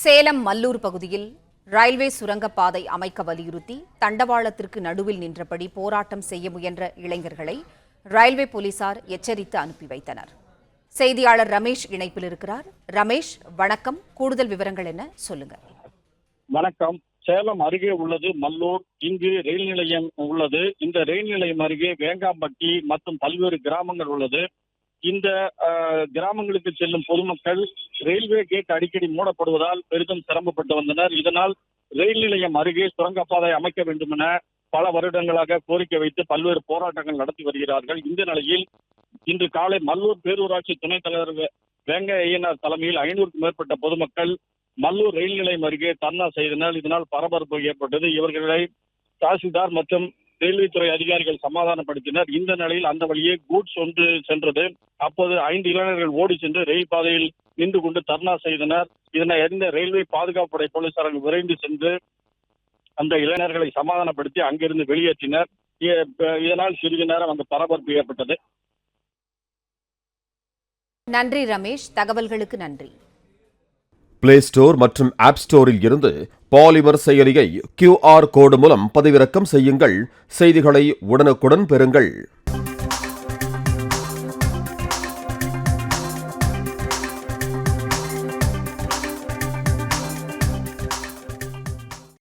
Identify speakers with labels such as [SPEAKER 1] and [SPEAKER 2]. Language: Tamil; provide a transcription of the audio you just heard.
[SPEAKER 1] சேலம் மல்லூர் பகுதியில் ரயில்வே சுரங்கப்பாதை அமைக்க வலியுறுத்தி தண்டவாளத்திற்கு நடுவில் நின்றபடி போராட்டம் செய்ய முயன்ற இளைஞர்களை ரயில்வே போலீசார் எச்சரித்து அனுப்பி வைத்தனர். செய்தியாளர் ரமேஷ் இணைப்பில் இருக்கிறார். ரமேஷ், வணக்கம். கூடுதல் விவரங்கள் என்ன, சொல்லுங்க.
[SPEAKER 2] வணக்கம். சேலம் அருகே உள்ளது மல்லூர். இங்கு ரயில் நிலையம் உள்ளது. இந்த ரயில் நிலையம் அருகே வேங்காம்பட்டி மற்றும் பல்வேறு கிராமங்கள் உள்ளது. இந்த கிராமங்களுக்கு செல்லும் பொதுமக்கள் ரயில்வே கேட் அடிக்கடி மூடப்படுவதால் பெரிதும் சிரமப்பட்டு வந்தனர். இதனால் ரயில் நிலையம் அருகே சுரங்கப்பாதை அமைக்க வேண்டும் என பல வருடங்களாக கோரிக்கை வைத்து பல்வேறு போராட்டங்கள் நடத்தி வருகிறார்கள். இந்த நிலையில் இன்று காலை மல்லூர் பேரூராட்சி துணைத் தலைவர் வேங்கை ஐயனார் தலைமையில் 500க்கும் மேற்பட்ட பொதுமக்கள் மல்லூர் ரயில் நிலையம் அருகே தர்ணா செய்தனர். இதனால் பரபரப்பு ஏற்பட்டது. இவர்களை தாசில்தார் மற்றும் ரயில்வே துறை அதிகாரிகள் சமாதானப்படுத்தினர். இந்த நிலையில் அந்த வழியே கூட்ஸ் ஒன்று சென்றது. அப்போது 5 இளைஞர்கள் ஓடி சென்று ரயில் பாதையில் நின்று கொண்டு தர்ணா செய்தனர். இதனை அறிந்த ரயில்வே பாதுகாப்பு படை போலீசார்கள் விரைந்து சென்று அந்த இளைஞர்களை சமாதானப்படுத்தி அங்கிருந்து வெளியேற்றினர். இதனால் சிறிது நேரம் அந்த பரபரப்பு ஏற்பட்டது.
[SPEAKER 1] நன்றி ரமேஷ், தகவல்களுக்கு நன்றி.
[SPEAKER 3] பிளே ஸ்டோர் மற்றும் ஆப் ஸ்டோரில் இருந்து பாலிமர் செயலியை QR கோடு மூலம் பதிவிறக்கம் செய்யுங்கள். செய்திகளை உடனுக்குடன் பெறுங்கள்.